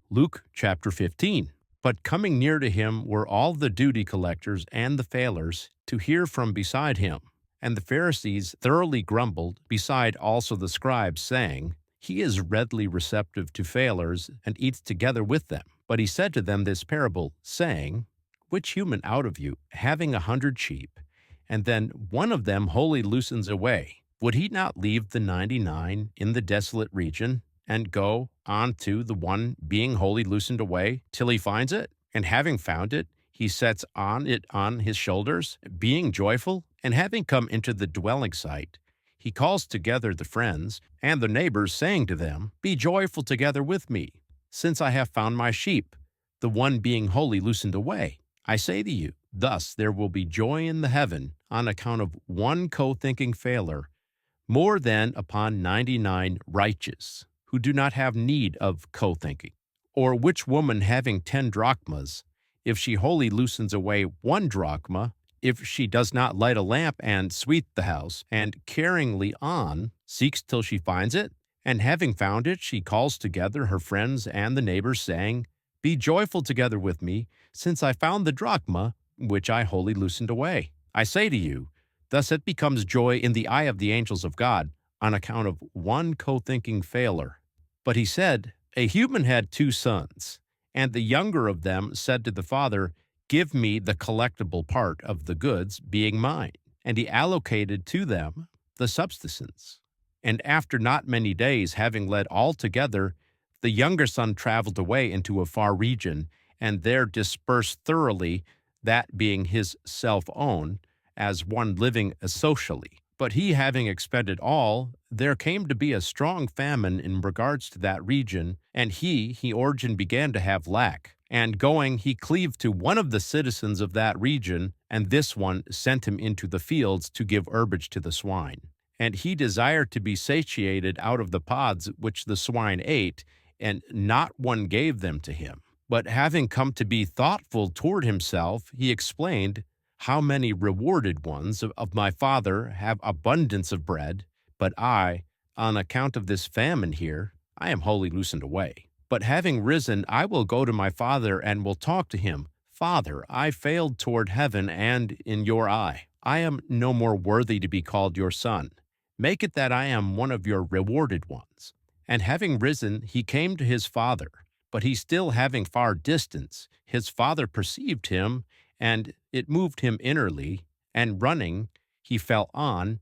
Luke chapter 15. But coming near to him were all the duty collectors and the failers to hear from beside him. And the Pharisees thoroughly grumbled, beside also the scribes, saying, He is readily receptive to failers, and eats together with them. But he said to them this parable, saying, Which human out of you, having 100 sheep, and then one of them wholly loosens away, would he not leave the 99 in the desolate region, and go on to the one being wholly loosened away till he finds it? And having found it, he sets on it on his shoulders, being joyful, and having come into the dwelling site, he calls together the friends and the neighbors, saying to them, Be joyful together with me, since I have found my sheep, the one being wholly loosened away. I say to you, thus there will be joy in the heaven on account of one co-thinking failure, more than upon 99 righteous, who do not have need of co-thinking. Or which woman having 10 drachmas, if she wholly loosens away 1 drachma, if she does not light a lamp and sweep the house, and caringly on, seeks till she finds it? And having found it, she calls together her friends and the neighbors, saying, Be joyful together with me, since I found the drachma, which I wholly loosened away. I say to you, thus it becomes joy in the eye of the angels of God, on account of one co-thinking failure. But he said, A human had 2 sons, and the younger of them said to the father, Give me the collectible part of the goods, being mine. And he allocated to them the subsistence. And after not many days, having led all together, the younger son traveled away into a far region, and there dispersed thoroughly, that being his self-own, as one living asocially. But he having expended all, there came to be a strong famine in regards to that region, and he origin began to have lack. And going, he cleaved to one of the citizens of that region, and this one sent him into the fields to give herbage to the swine. And he desired to be satiated out of the pods which the swine ate, and not one gave them to him. But having come to be thoughtful toward himself, he explained, How many rewarded ones of my father have abundance of bread, but I, on account of this famine here, I am wholly loosened away. But having risen, I will go to my father and will talk to him. Father, I failed toward heaven and in your eye. I am no more worthy to be called your son. Make it that I am one of your rewarded ones. And having risen, he came to his father. But he still having far distance, his father perceived him, and it moved him innerly, and running, he fell on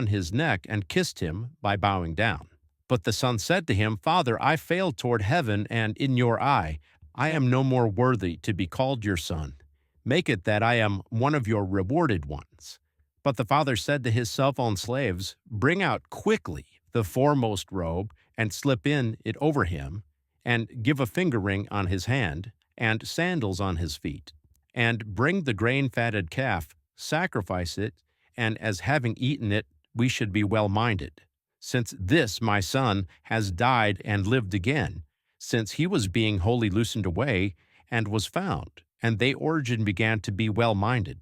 his neck, and kissed him by bowing down. But the son said to him, Father, I failed toward heaven and in your eye. I am no more worthy to be called your son. Make it that I am one of your rewarded ones. But the father said to his self-owned slaves, Bring out quickly the foremost robe, and slip in it over him, and give a finger ring on his hand, and sandals on his feet. And bring the grain-fatted calf, sacrifice it, and as having eaten it, we should be well-minded. Since this my son has died and lived again, since he was being wholly loosened away, and was found. And they origin began to be well-minded.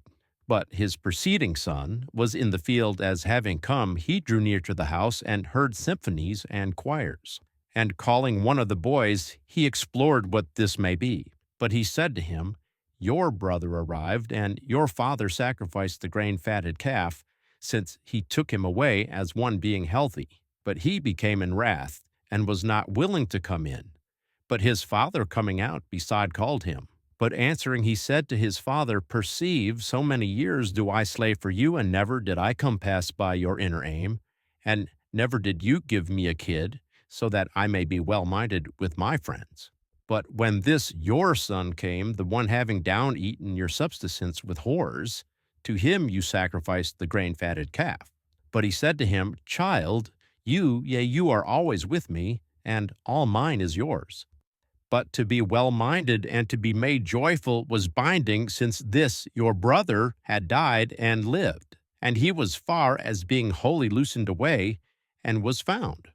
But his preceding son was in the field, as having come, he drew near to the house, and heard symphonies and choirs. And calling one of the boys, he explored what this may be. But he said to him, Your brother arrived, and your father sacrificed the grain-fatted calf, since he took him away as one being healthy. But he became in wrath, and was not willing to come in. But his father coming out beside called him. But answering he said to his father, Perceive, so many years do I slave for you, and never did I come pass by your inner aim, and never did you give me a kid, so that I may be well-minded with my friends. But when this your son came, the one having down eaten your subsistence with whores, to him you sacrificed the grain-fatted calf. But he said to him, Child, you are always with me, and all mine is yours. But to be well-minded and to be made joyful was binding, since this your brother had died and lived, and he was far as being wholly loosened away, and was found.